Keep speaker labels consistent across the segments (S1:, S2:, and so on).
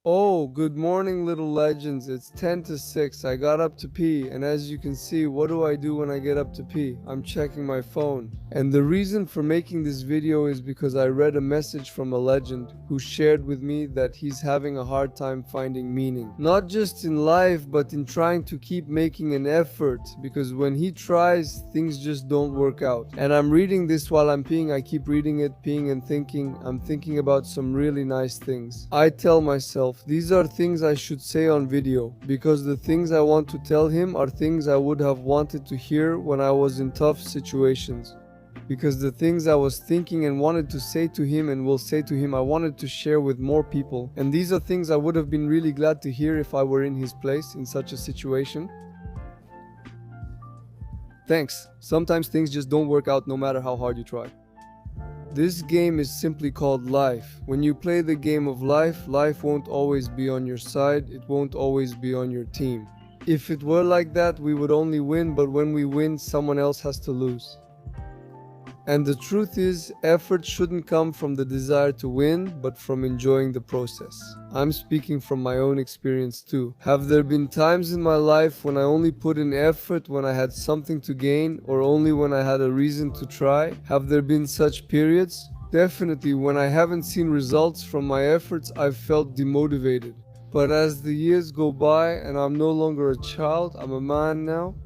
S1: Oh, good morning, little legends. It's 10 to 6. I got up to pee, and as you can see, what do I do when I get up to pee? I'm checking my phone. And the reason for making this video is because I read a message from a legend who shared with me that he's having a hard time finding meaning. Not just in life, but in trying to keep making an effort, because when he tries, things just don't work out. And I'm reading this while I'm peeing. I keep reading it, peeing and thinking. I'm thinking about some really nice things. I tell myself, these are things I should say on video, because the things I want to tell him are things I would have wanted to hear when I was in tough situations. Because the things I was thinking and wanted to say to him and will say to him, I wanted to share with more people. And these are things I would have been really glad to hear if I were in his place in such a situation. Thanks. Sometimes things just don't work out no matter how hard you try. This game is simply called life. When you play the game of life, life won't always be on your side, it won't always be on your team. If it were like that, we would only win, but when we win, someone else has to lose. And the truth is, effort shouldn't come from the desire to win, but from enjoying the process. I'm speaking from my own experience too. Have there been times in my life when I only put in effort when I had something to gain, or only when I had a reason to try? Have there been such periods? Definitely, when I haven't seen results from my efforts, I've felt demotivated. But as the years go by and I'm no longer a child, I'm a man now,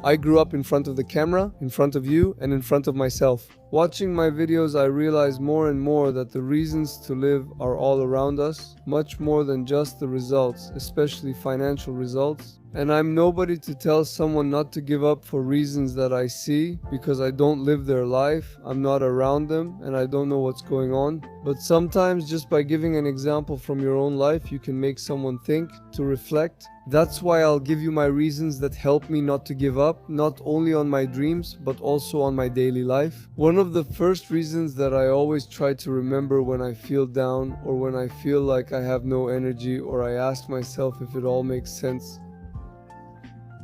S1: I grew up in front of the camera, in front of you, and in front of myself. Watching my videos, I realize more and more that the reasons to live are all around us, much more than just the results, especially financial results. And I'm nobody to tell someone not to give up for reasons that I see, because I don't live their life, I'm not around them, and I don't know what's going on. But sometimes just by giving an example from your own life, you can make someone think, to reflect. That's why I'll give you my reasons that help me not to give up, not only on my dreams, but also on my daily life. One of the first reasons that I always try to remember when I feel down, or when I feel like I have no energy, or I ask myself if it all makes sense.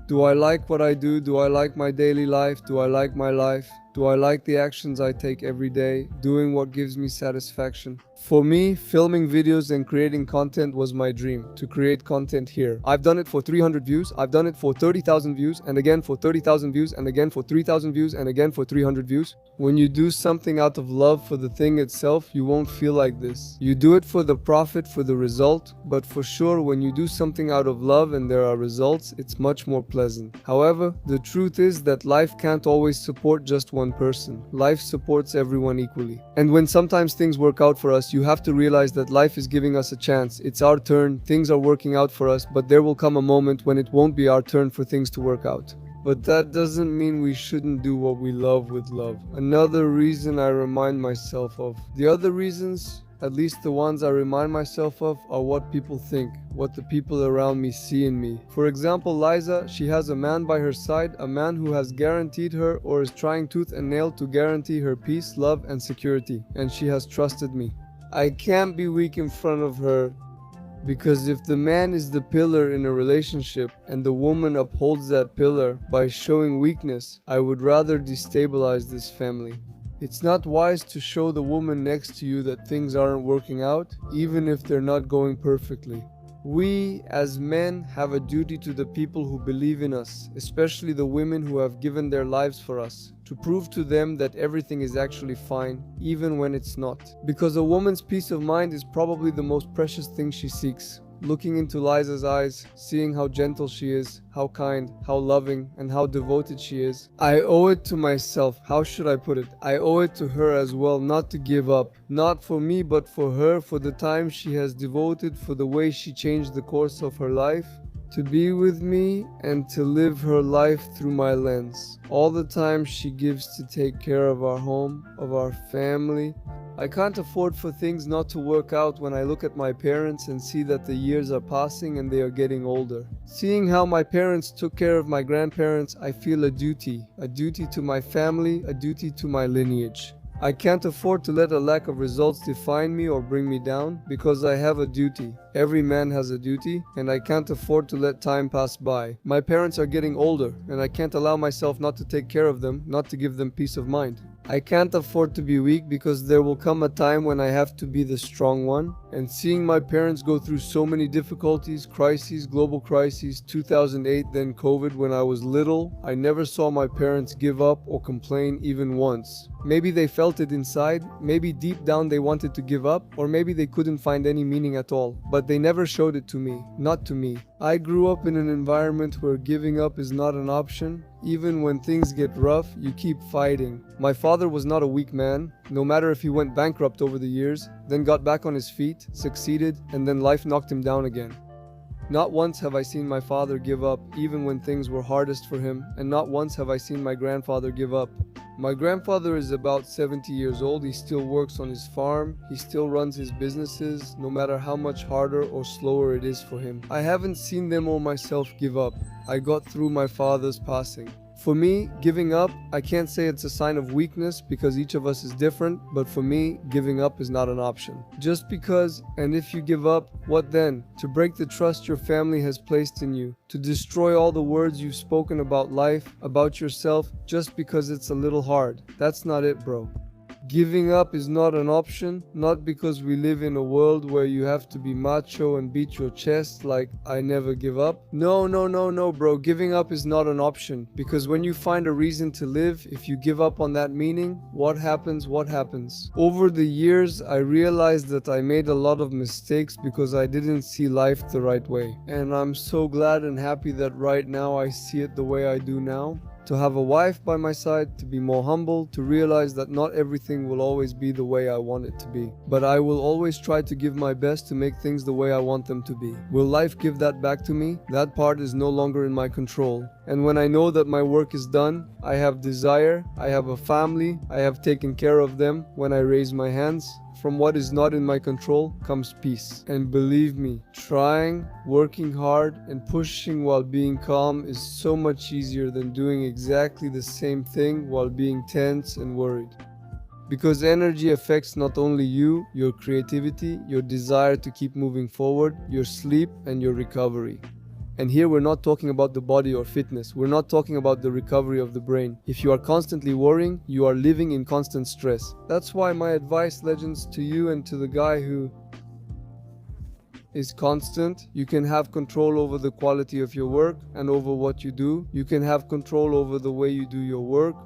S1: Do I like what I do? Do I like my daily life? Do I like my life? Do I like the actions I take every day, doing what gives me satisfaction? For me, filming videos and creating content was my dream, to create content here. I've done it for 300 views, I've done it for 30,000 views, and again for 30,000 views, and again for 3,000 views, and again for 300 views. When you do something out of love for the thing itself, you won't feel like this. You do it for the profit, for the result, but for sure when you do something out of love and there are results, it's much more pleasant. However, the truth is that life can't always support just one person. Life supports everyone equally. And when sometimes things work out for us, you have to realize that life is giving us a chance. It's our turn, things are working out for us, but there will come a moment when it won't be our turn for things to work out. But that doesn't mean we shouldn't do what we love with love. Another reason I remind myself of. The other reasons, at least the ones I remind myself of, are what people think, what the people around me see in me. For example, Liza, she has a man by her side, a man who has guaranteed her or is trying tooth and nail to guarantee her peace, love and security. And she has trusted me. I can't be weak in front of her, because if the man is the pillar in a relationship and the woman upholds that pillar by showing weakness, I would rather destabilize this family. It's not wise to show the woman next to you that things aren't working out, even if they're not going perfectly. We, as men, have a duty to the people who believe in us, especially the women who have given their lives for us, to prove to them that everything is actually fine, even when it's not. Because a woman's peace of mind is probably the most precious thing she seeks. Looking into Liza's eyes, seeing how gentle she is, how kind, how loving, and how devoted she is, I owe it to myself. How should I put it? I owe it to her as well not to give up. Not for me, but for her, for the time she has devoted, for the way she changed the course of her life, to be with me and to live her life through my lens. All the time she gives to take care of our home, of our family. I can't afford for things not to work out when I look at my parents and see that the years are passing and they are getting older. Seeing how my parents took care of my grandparents, I feel a duty to my family, a duty to my lineage. I can't afford to let a lack of results define me or bring me down, because I have a duty. Every man has a duty, and I can't afford to let time pass by. My parents are getting older, and I can't allow myself not to take care of them, not to give them peace of mind. I can't afford to be weak because there will come a time when I have to be the strong one. And seeing my parents go through so many difficulties, crises, global crises, 2008, then COVID when I was little, I never saw my parents give up or complain even once. Maybe they felt it inside, maybe deep down they wanted to give up, or maybe they couldn't find any meaning at all. But they never showed it to me, not to me. I grew up in an environment where giving up is not an option. Even when things get rough, you keep fighting. My father was not a weak man, no matter if he went bankrupt over the years, then got back on his feet, succeeded, and then life knocked him down again. Not once have I seen my father give up, even when things were hardest for him, and not once have I seen my grandfather give up. My grandfather is about 70 years old. He still works on his farm. He still runs his businesses, no matter how much harder or slower it is for him. I haven't seen them or myself give up. I got through my father's passing. For me, giving up, I can't say it's a sign of weakness because each of us is different, but for me, giving up is not an option. Just because, and if you give up, what then? To break the trust your family has placed in you, to destroy all the words you've spoken about life, about yourself, just because it's a little hard. That's not it, bro. Giving up is not an option, not because we live in a world where you have to be macho and beat your chest like, I never give up. No, bro. Giving up is not an option, because when you find a reason to live, if you give up on that meaning, what happens? Over the years, I realized that I made a lot of mistakes because I didn't see life the right way. And I'm so glad and happy that right now I see it the way I do now. To have a wife by my side, to be more humble, to realize that not everything will always be the way I want it to be. But I will always try to give my best to make things the way I want them to be. Will life give that back to me? That part is no longer in my control. And when I know that my work is done, I have desire, I have a family, I have taken care of them when I raise my hands, from what is not in my control comes peace. And believe me, trying, working hard, and pushing while being calm is so much easier than doing exactly the same thing while being tense and worried. Because energy affects not only you, your creativity, your desire to keep moving forward, your sleep, and your recovery. And here we're not talking about the body or fitness. We're not talking about the recovery of the brain. If you are constantly worrying, you are living in constant stress. That's why my advice, legends, to you and to the guy who is constant, you can have control over the quality of your work and over what you do. You can have control over the way you do your work.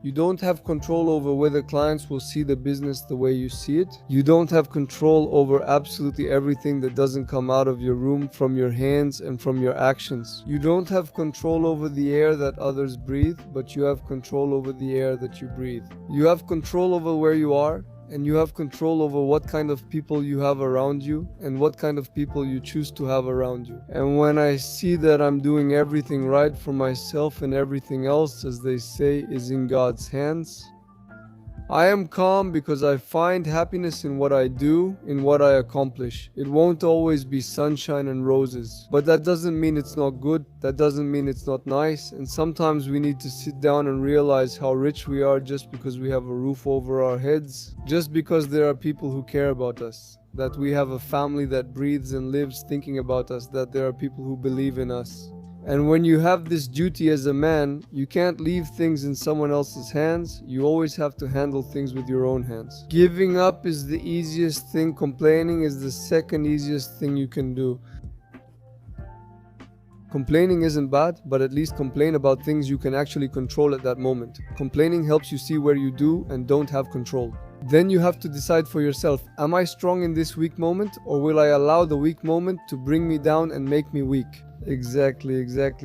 S1: You don't have control over whether clients will see the business the way you see it. You don't have control over absolutely everything that doesn't come out of your room, from your hands and from your actions. You don't have control over the air that others breathe, but you have control over the air that you breathe. You have control over where you are, and you have control over what kind of people you have around you and what kind of people you choose to have around you. And when I see that I'm doing everything right for myself and everything else, as they say, is in God's hands, I am calm because I find happiness in what I do, in what I accomplish. It won't always be sunshine and roses, but that doesn't mean it's not good. That doesn't mean it's not nice. And sometimes we need to sit down and realize how rich we are just because we have a roof over our heads, just because there are people who care about us, that we have a family that breathes and lives thinking about us, that there are people who believe in us. And when you have this duty as a man, you can't leave things in someone else's hands. You always have to handle things with your own hands. Giving up is the easiest thing. Complaining is the second easiest thing you can do. Complaining isn't bad, but at least complain about things you can actually control at that moment. Complaining helps you see where you do and don't have control. Then you have to decide for yourself, am I strong in this weak moment, or will I allow the weak moment to bring me down and make me weak? Exactly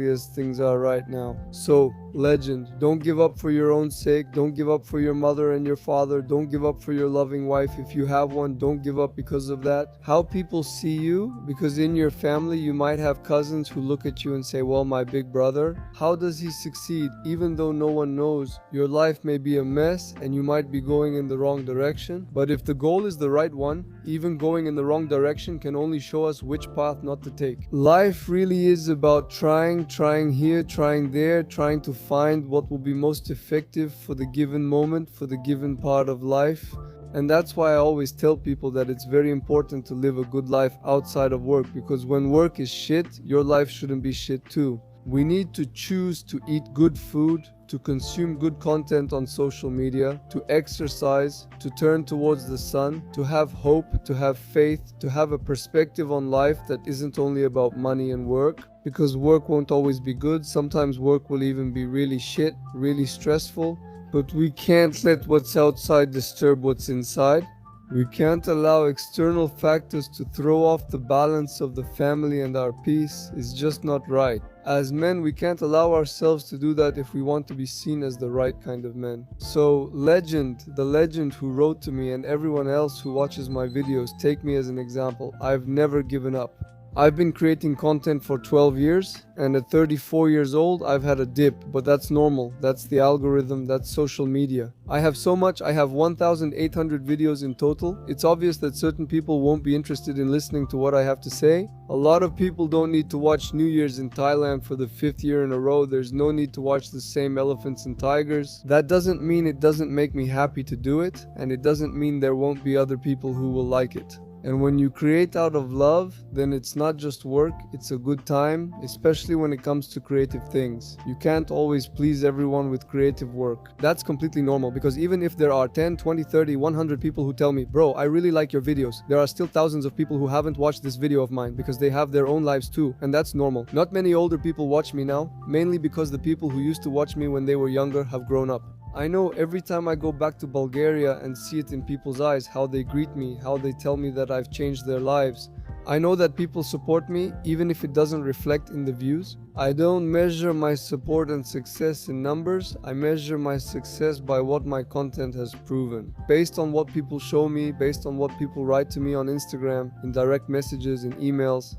S1: as things are right now. So, legend, don't give up for your own sake. Don't give up for your mother and your father. Don't give up for your loving wife. If you have one, don't give up because of that. How people see you, because in your family you might have cousins who look at you and say, well, my big brother, how does he succeed? Even though no one knows, your life may be a mess and you might be going in the wrong direction. But if the goal is the right one, even going in the wrong direction can only show us which path not to take. Life really really is about trying here, trying there, trying to find what will be most effective for the given moment, for the given part of life. And that's why I always tell people that it's very important to live a good life outside of work, because when work is shit, your life shouldn't be shit too. We need to choose to eat good food, to consume good content on social media, to exercise, to turn towards the sun, to have hope, to have faith, to have a perspective on life that isn't only about money and work. Because work won't always be good. Sometimes work will even be really shit, really stressful. But we can't let what's outside disturb what's inside. We can't allow external factors to throw off the balance of the family and our peace. It's just not right. As men, we can't allow ourselves to do that if we want to be seen as the right kind of men. So, the legend who wrote to me, and everyone else who watches my videos, take me as an example. I've never given up. I've been creating content for 12 years, and at 34 years old, I've had a dip, but that's normal. That's the algorithm, that's social media. I have 1,800 videos in total. It's obvious that certain people won't be interested in listening to what I have to say. A lot of people don't need to watch New Year's in Thailand for the 5th year in a row. There's no need to watch the same elephants and tigers. That doesn't mean it doesn't make me happy to do it, and it doesn't mean there won't be other people who will like it. And when you create out of love, then it's not just work, it's a good time, especially when it comes to creative things. You can't always please everyone with creative work. That's completely normal, because even if there are 10, 20, 30, 100 people who tell me, bro, I really like your videos, there are still thousands of people who haven't watched this video of mine because they have their own lives too, and that's normal. Not many older people watch me now, mainly because the people who used to watch me when they were younger have grown up. I know every time I go back to Bulgaria and see it in people's eyes, how they greet me, how they tell me that I've changed their lives. I know that people support me, even if it doesn't reflect in the views. I don't measure my support and success in numbers. I measure my success by what my content has proven. Based on what people show me, based on what people write to me on Instagram, in direct messages, in emails.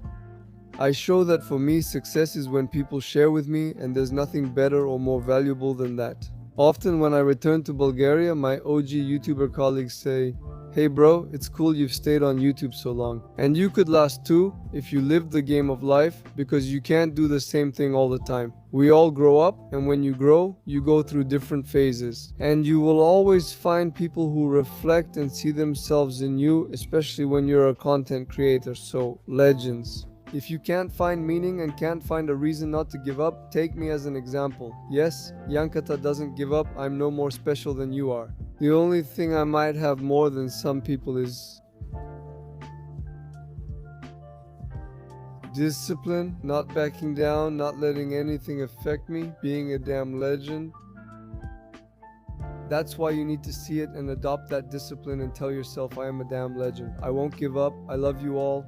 S1: I show that for me, success is when people share with me, and there's nothing better or more valuable than that. Often when I return to Bulgaria, my OG YouTuber colleagues say, "Hey bro, it's cool you've stayed on YouTube so long. And you could last too if you lived the game of life, because you can't do the same thing all the time. We all grow up, and when you grow, you go through different phases. And you will always find people who reflect and see themselves in you, especially when you're a content creator, so legends. If you can't find meaning and can't find a reason not to give up, take me as an example. Yes, Yankata doesn't give up. I'm no more special than you are. The only thing I might have more than some people is discipline, not backing down, not letting anything affect me, being a damn legend. That's why you need to see it and adopt that discipline and tell yourself, I am a damn legend. I won't give up. I love you all.